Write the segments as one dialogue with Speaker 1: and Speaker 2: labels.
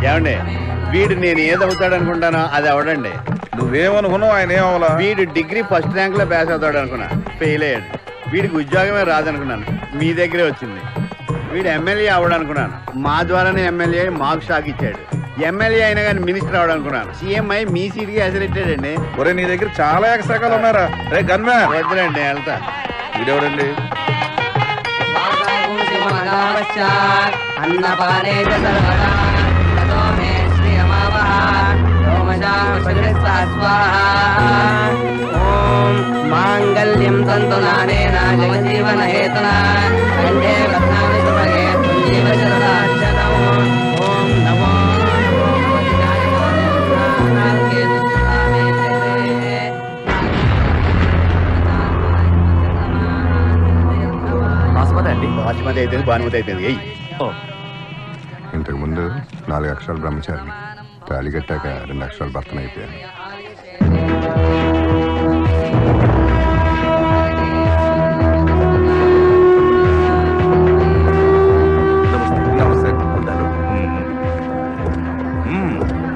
Speaker 1: ఏమండి వీడు నేను ఏదవుతాడు అనుకుంటానో అది అవడండి.
Speaker 2: నువ్వేమనుకున్నావు? ఆయన ఏమవ్వాలా?
Speaker 1: వీడు డిగ్రీ ఫస్ట్ ర్యాంక్ లో పాస్ అవుతాడు అనుకున్నా, ఫెయిల్ అయ్యాడు. వీడికి ఉద్యోగమే రాదనుకున్నాను, మీ దగ్గరే వచ్చింది. వీడు ఎమ్మెల్యే అవడనుకున్నాను, మా ద్వారానే ఎమ్మెల్యే అయి మాకు షాక్ ఇచ్చాడు. ఎమ్మెల్యే అయినా కానీ మినిస్టర్ అవడనుకున్నాను, సీఎం అయి మీ సీట్కి హెసరెట్టాడండి.
Speaker 2: ఒరే నీ దగ్గర చాలా ఎక్స్ట్రాకాలు ఉన్నారా? రే గన్మ్యాన్
Speaker 1: వద్దులండి, వెళ్తా.
Speaker 2: వీడెవడండి?
Speaker 3: మాంగళ్యం తంతునానేన జగజీవన హేతునా కంఠే రత్నాని సుభగే సంజీవ శరదాక్షరం. ఓం నమో
Speaker 1: బాస్మతి అయితే భానుమతి అయితే
Speaker 4: ఇంతకు ముందు 4 అక్షరాలు బ్రహ్మచారిని, తాళి కట్టాక 2 అక్షరాలు భర్తన అయిపోయాను.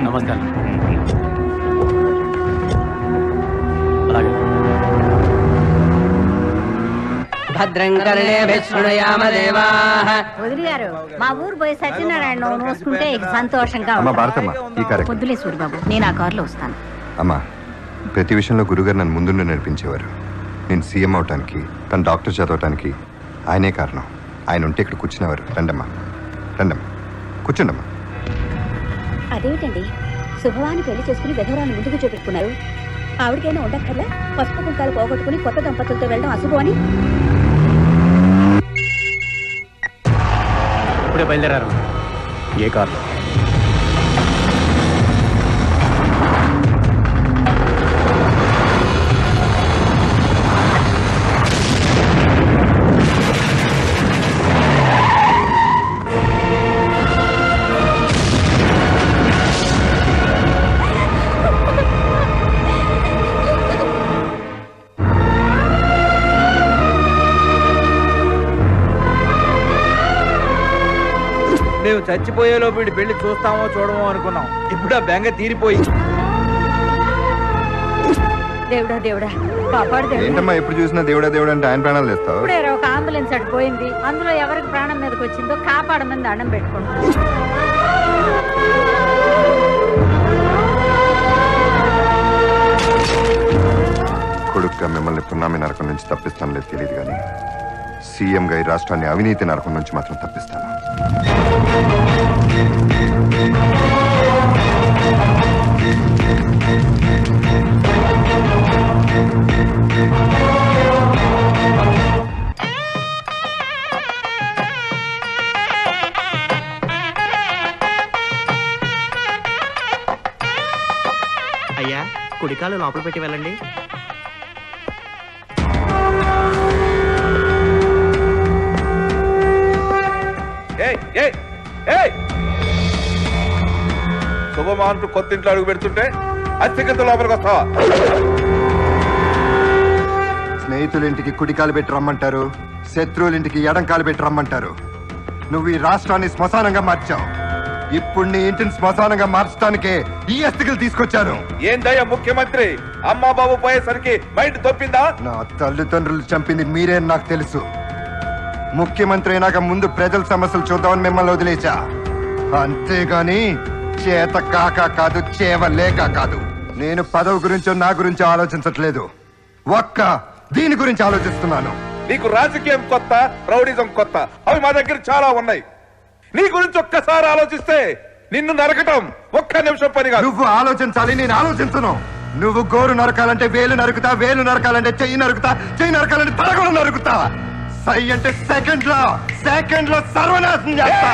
Speaker 5: నమస్కారం.
Speaker 3: భద్రం కర్ణే విష్ణుయామ దేవాః.
Speaker 6: వదిలి గారు, మా ఊరు పోయి సత్యనారాయణ నోసుకుంటే సంతోషంగా
Speaker 4: అమ్మ భారతమ్మ, ఈ కార్యక్రమం
Speaker 6: పొద్దులే సూరిబాబు, నేను ఆ కారులో వస్తాను.
Speaker 4: అమ్మా, ప్రతి విషయంలో గురుగారు నన్ను ముందుండి నడిపించేవారు. నేను సీఎం అవటానికి, తన డాక్టర్ చదవటానికి ఆయనే కారణం. ఆయన ఉంటే ఇక్కడ కూర్చునేవారు. రండమ్మా, రండమ్మా, కూర్చోండమ్మా.
Speaker 6: అదేమిటండి, శుభవాన్ని పెళ్లి చేసుకుని విధవరాన్ని ముందుకు చూపెట్టుకున్నారు. ఆవిడకైనా ఉండక్కర్లా పసుపు కుంకాలు పోగొట్టుకుని కొత్త దంపతులతో వెళ్ళడం అశుభం అని?
Speaker 5: ఇప్పుడే బయలుదేరారు. ఏ కార్లో?
Speaker 2: మేము చచ్చిపోయేలోపు వీడి పెళ్లి చూస్తామో చూడమో అనుకున్నాం. ఇప్పుడు ఆ బెంగ తీరిపోయి.
Speaker 6: దేవుడా దేవుడా, పాపాడు దేవుడా.
Speaker 4: ఏంటమ్మా ఎప్పుడు చూసినా దేవుడా దేవుడా అంటే ఆయన ప్రాణాలు తెస్తావు?
Speaker 6: ఇప్పుడే ఒక అంబులెన్స్ అటు పోయింది, అందులో ఎవరికి ప్రాణం మీదకి వచ్చిందో కాపాడమని దండం పెట్టుకుంటాం.
Speaker 4: కొడుకుగా మిమ్మల్ని పున్నామి నరకం నుంచి తప్పిస్తాను లేదు తెలియదు, కానీ సీఎంగా ఈ రాష్ట్రాన్ని అవినీతి నరకం నుంచి మాత్రం తప్పిస్తాను.
Speaker 5: అయ్యా, కుడికాలు లోపల పెట్టి వెళ్ళండి.
Speaker 2: శుభమాన్కు కొత్త ఇంట్లో అడుగు పెడుతుంటే అత్యకంత లోపలికి వస్తావా?
Speaker 4: స్నేహితుల ఇంటికి కుడికాలు పెట్టి రమ్మంటారు, శత్రువుల ఇంటికి ఎడంకాలు పెట్టి రమ్మంటారు. నువ్వు ఈ రాష్ట్రాన్ని శ్మశానంగా మార్చావు. ఇప్పుడు నీ ఇంటిని శ్మశానంగా మార్చడానికే ఈ అస్థికలు తీసుకొచ్చాను.
Speaker 2: ఏందయ్యా ముఖ్యమంత్రి, అమ్మా బాబు పోయేసరికి మైండ్ తప్పిందా?
Speaker 4: నా తల్లిదండ్రులు చంపింది మీరే నాకు తెలుసు. ముఖ్యమంత్రి అయినాక ముందు ప్రజల సమస్యలు చూద్దామని మిమ్మల్ని వదిలేశా. అంతేగాని చేత కాక కాదు, చేవలేక కాదు. నేను పదవి గురించో నా గురించో ఆలోచించట్లేదు, ఒక్క దీని గురించి ఆలోచిస్తున్నాను.
Speaker 2: నీకు రాజకీయం కొత్త, రౌడిజం కొత్త, అవి మా దగ్గర చాలా ఉన్నాయి. నీ గురించి ఒక్కసారి ఆలోచిస్తే నిన్ను నరకటం ఒక్క నిమిషం పని కాదు.
Speaker 4: నువ్వు ఆలోచించాలి, నేను ఆలోచించను. నువ్వు గోరు నరకాలంటే వేలు నరుకుతా, వేలు నరకాలంటే చెయ్యి నరుకుతా, చెయ్యి నరకాలంటే తల కూడా నరుకుతా. సై అంటే సెకండ్ లో సర్వనాశనం చేస్తా.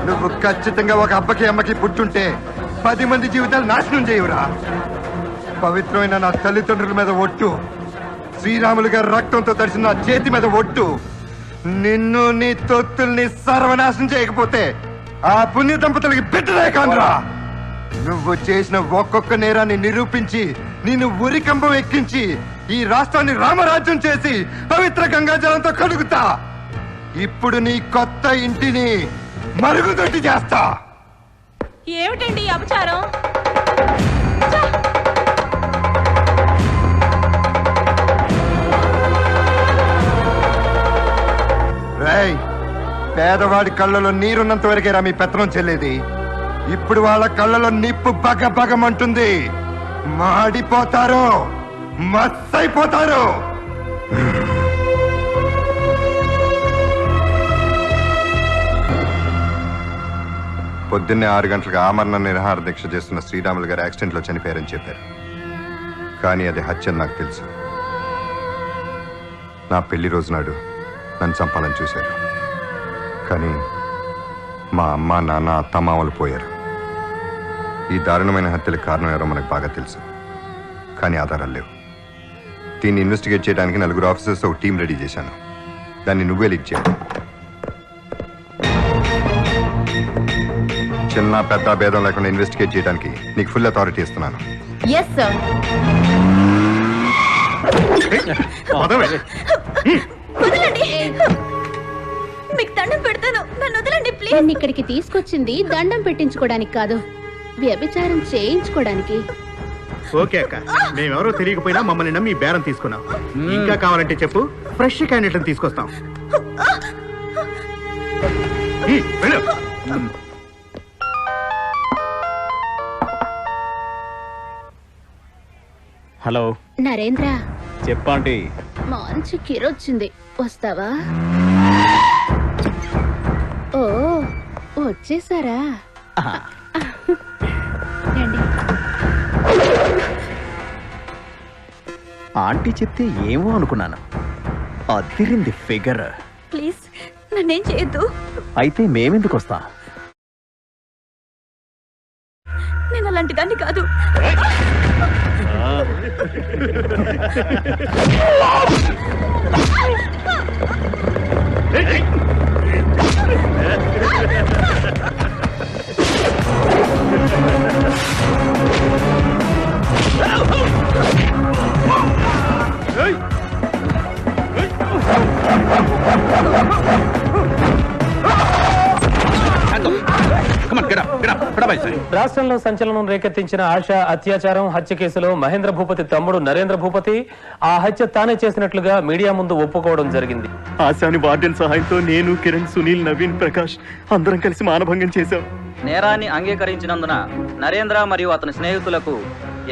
Speaker 4: నువ్వు ఖచ్చితంగా ఒక అబ్బకి అమ్మకి పుట్టుంటే 10 మంది జీవితాలు నాశనం చేయవురా. పవిత్రమైన నా తల్లిదండ్రుల మీద ఒట్టు, శ్రీరాములు గారి రక్తంతో తడిసిన నా చేతి మీద ఒట్టు, నిన్ను నీ తొత్తుల్ని సర్వనాశనం చేయకపోతే ఆ పుణ్య దంపతులకి బిడ్డలే కానురా. నువ్వు చేసిన ఒక్కొక్క నేరాన్ని నిరూపించి నిన్ను ఉరికంబం ఎక్కించి ఈ రాష్ట్రాన్ని రామరాజ్యం చేసి పవిత్ర గంగాజలంతో కడుగుతా. ఇప్పుడు నీ కొత్త ఇంటిని మరుగుదొడ్డి చేస్తా.
Speaker 7: ఏమిటండి ఈ అపచారం?
Speaker 4: రేయ్, పేదవాడి కళ్ళలో నీరున్నంత వరకేరా మీ పెత్తనం చెల్లేది. ఇప్పుడు వాళ్ళ కళ్ళలో నిప్పు బగబగమంటుంది. మాడిపోతారు, మస్తైపోతారు. పొద్దున్నే 6 గంటలకు ఆమరణ నిరాహార దీక్ష చేస్తున్న శ్రీరాములు గారు యాక్సిడెంట్లో చనిపోయారని చెప్పారు. కానీ అది హత్య అని నాకు తెలుసు. నా పెళ్లి రోజు నాడు నన్ను చంపాలని చూశారు. కానీ మా అమ్మ నాన్న అత్తమామలు పోయారు. ఈ దారుణమైన హత్యలకు కారణం ఎవరో మనకు బాగా తెలుసు, కానీ ఆధారాలు లేవు. దీన్ని ఇన్వెస్టిగేట్ చేయడానికి 4 ఆఫీసర్స్ ఒక టీం రెడీ చేశాను. దాన్ని నువ్వే లీడ్ చేయాలి. చిన్న పెద్ద భేదం లేకుండా ఇన్వెస్టిగేట్ చేయడానికి నీకు ఫుల్ అథారిటీ ఇస్తున్నాను.
Speaker 7: yes sir. వదలండి, మీకు దండం పెడతాను, నన్ను వదలండి ప్లీజ్.
Speaker 8: నన్ను ఇక్కడికి తీసుకొచ్చింది దండం పెట్టించుకోవడానికి కాదు, వ్యభిచారం చేయించుకోవడానికి.
Speaker 5: ఓకే అక్క, మేమెవరో తెలియకపోయినా మమ్మల్ని నమ్మి ఈ బేరం తీసుకున్నాం. ఇంకా కావాలంటే చెప్పు, ఫ్రెష్ క్యాండిడేట్ తీసుకొస్తాం. వెళ్ళు. హలో
Speaker 8: నరేంద్ర,
Speaker 5: చెప్పండి.
Speaker 8: మంచి కిరొచ్చింది, వస్తావా? ఓ వచ్చేసారా? రండి.
Speaker 5: ఆంటీ చెప్తే ఏమో అనుకున్నాను, అదిరింది ఫిగర్.
Speaker 7: ప్లీజ్ నన్నేం చేయొద్దు.
Speaker 5: అయితే మేమెందుకు వస్తా?
Speaker 7: నేను అలాంటి దాన్ని కాదు.
Speaker 9: రాష్ట్రంలో సంచలనం రేకెత్తించిన ఆశా అత్యాచారం హత్య కేసులో మహేంద్ర భూపతి తమ్ముడు నరేంద్ర భూపతి ఆ హత్య తానే చేసినట్లుగా మీడియా ముందు ఒప్పుకోవడం జరిగింది.
Speaker 5: ఆశాని వార్డెన్ సహాయంతో నేను, కిరణ్, సునీల్, నవీన్, ప్రకాష్ అందరం కలిసి మానభంగం చేశాం.
Speaker 10: నేరాన్ని అంగీకరించినందున నరేంద్ర మరియు అతని స్నేహితులకు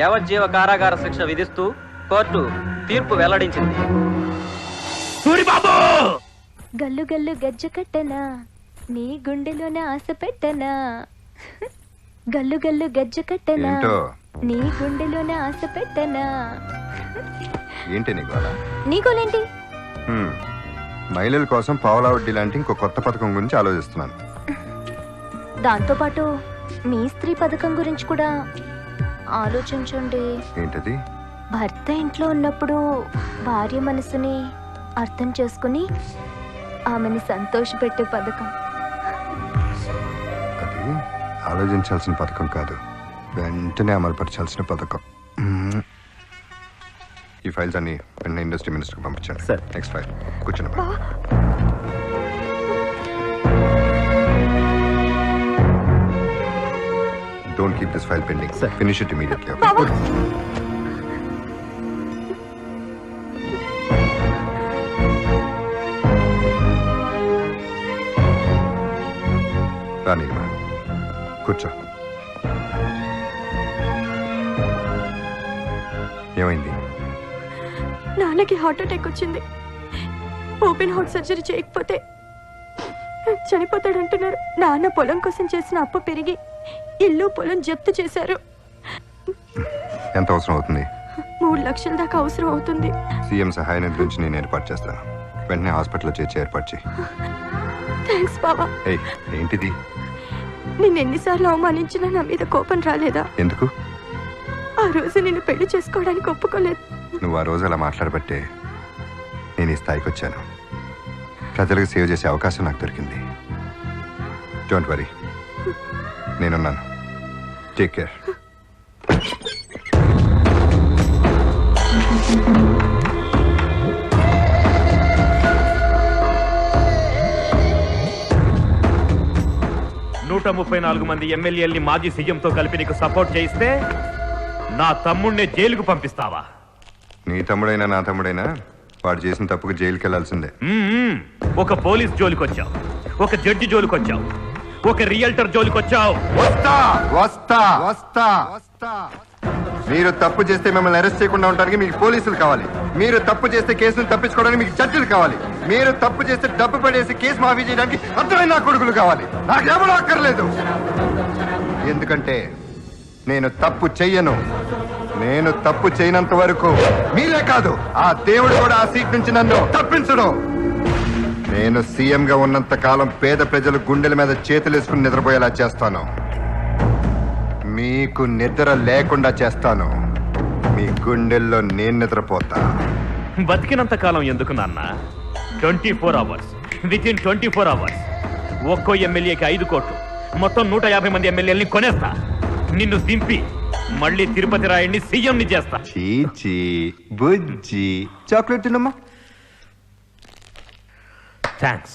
Speaker 10: యావజ్జీవ కారాగార శిక్ష విధిస్తూ కోర్టు తీర్పు వెల్లడించింది.
Speaker 7: గల్లు గల్లు గజ్జ కట్టనా, నీ గుండెలోన ఆశ పెట్టనా. గల్లు గల్లు గజ్జ కట్టనా, నీ గుండెలోన ఆశ పెట్టనా.
Speaker 4: ఏంటి నీ గోల?
Speaker 7: నీ గోలేంటి?
Speaker 4: మహిళల కోసం పావలా వడ్డీ లాంటి ఇంకో కొత్త పథకం గురించి ఆలోచిస్తున్నాను.
Speaker 7: దాంతో పాటు మీ స్త్రీ పథకం గురించి కూడా ఆలోచించండి.
Speaker 4: ఏంటది?
Speaker 7: భర్త ఇంట్లో ఉన్నప్పుడు భార్య మనసుని అర్థం చేసుకుని ఆమెని సంతోషపెట్టే పథకం.
Speaker 4: అది ఆలోచించాల్సిన పథకం కాదు, వెంటనే అమలుపరచాల్సిన పథకం. ఈ ఫైల్స్ అన్ని వెంటనే ఇండస్ట్రీ మినిస్టర్కి పంపించండి.
Speaker 5: సార్.
Speaker 4: నెక్స్ట్ ఫైల్ కూర్చోండి. Don't keep this file pending.
Speaker 5: Sir.
Speaker 4: Finish it immediately. Okay? రాని కూర్చో. ఏమైంది?
Speaker 7: నాన్నకి హార్ట్ అటాక్ వచ్చింది. ఓపెన్ హార్ట్ సర్జరీ చేయకపోతే చనిపోతాడంటున్నారు. నాన్న పొలం కోసం చేసిన అప్పు పెరిగి ఇల్లు పొలం జప్తు చేశారు.
Speaker 4: ఎంత అవసరం అవుతుంది?
Speaker 7: 3 లక్షల దాకా అవసరం అవుతుంది.
Speaker 4: సీఎం సహాయ నిధి నుంచి నేను ఏర్పాటు చేస్తాను. వెంటనే హాస్పిటల్లో చేర్చి ఏర్పాటు చేయి.
Speaker 7: థ్యాంక్స్ బాబా.
Speaker 4: ఏయ్, ఏంటిది?
Speaker 7: నేను ఎన్నిసార్లు అవమానించినా నా మీద కోపం రాలేదా?
Speaker 4: ఎందుకు?
Speaker 7: ఆ రోజు నిన్ను పెళ్లి చేసుకోవడానికి ఒప్పుకోలేదు.
Speaker 4: నువ్వు ఆ రోజు అలా మాట్లాడబట్టే నేను ఈ స్థాయికి వచ్చాను. ప్రజలకు సేవ చేసే అవకాశం నాకు దొరికింది. డోంట్ వరీ, నేనున్నాను. Take care.
Speaker 11: 134 మంది ఎమ్మెల్యేల్ని మాజీ సీఎంతో కలిపి నీకు సపోర్ట్ చేయిస్తే నా తమ్ముణ్ణి జైలుకు పంపిస్తావా?
Speaker 4: నీ తమ్ముడైనా నా తమ్ముడైనా వాడు చేసిన తప్పుకు జైలుకి వెళ్లాల్సిందే.
Speaker 11: ఒక పోలీస్ జోలికొచ్చావు, ఒక జడ్జి జోలికొచ్చావు, ఒక రియల్టర్ జోలికొచ్చావు.
Speaker 4: వస్తా వస్తా వస్తా వస్తా. మీరు తప్పు చేస్తే మిమ్మల్ని అరెస్ట్ చేయకుండా ఉండడానికి మీకు పోలీసులు కావాలి. మీరు తప్పు చేస్తే కేసును తప్పించుకోవడానికి మీకు జడ్జిలు కావాలి. మీరు తప్పు చేస్తే డబ్బు పడేసి కేసు మాఫీ చేయడానికి అర్థమైన నా కొడుకులు కావాలి. నాకెవరూ అక్కర్లేదు. ఎందుకంటే నేను తప్పు చెయ్యను. నేను తప్పు చేయనంత వరకు మీరే కాదు, ఆ దేవుడు కూడా ఆ సీట్ నుంచి నన్ను తప్పించడు. నేను సీఎంగా ఉన్నంత కాలం పేద ప్రజలు గుండెల మీద చేతులేసుకుని నిద్రపోయేలా చేస్తాను. మీకు నిద్ర లేకుండా చేస్తాను. మీ గుండెల్లో నేను నిద్రపోతా.
Speaker 11: బతికినంత కాలం ఎందుకు నాన్న? 24 అవర్స్, వితిన్ 24 అవర్స్ ఒక్కో ఎమ్మెల్యేకి 5 కోట్లు, మొత్తం 150 మంది ఎమ్మెల్యేలని కొనేస్తా. నిన్ను దింపి మళ్ళీ తిరుపతి రాయుడిని సీఎంని చేస్తా.
Speaker 4: చీచి బుజ్జి చాక్లెట్ తినమ్మా.
Speaker 11: థ్యాంక్స్.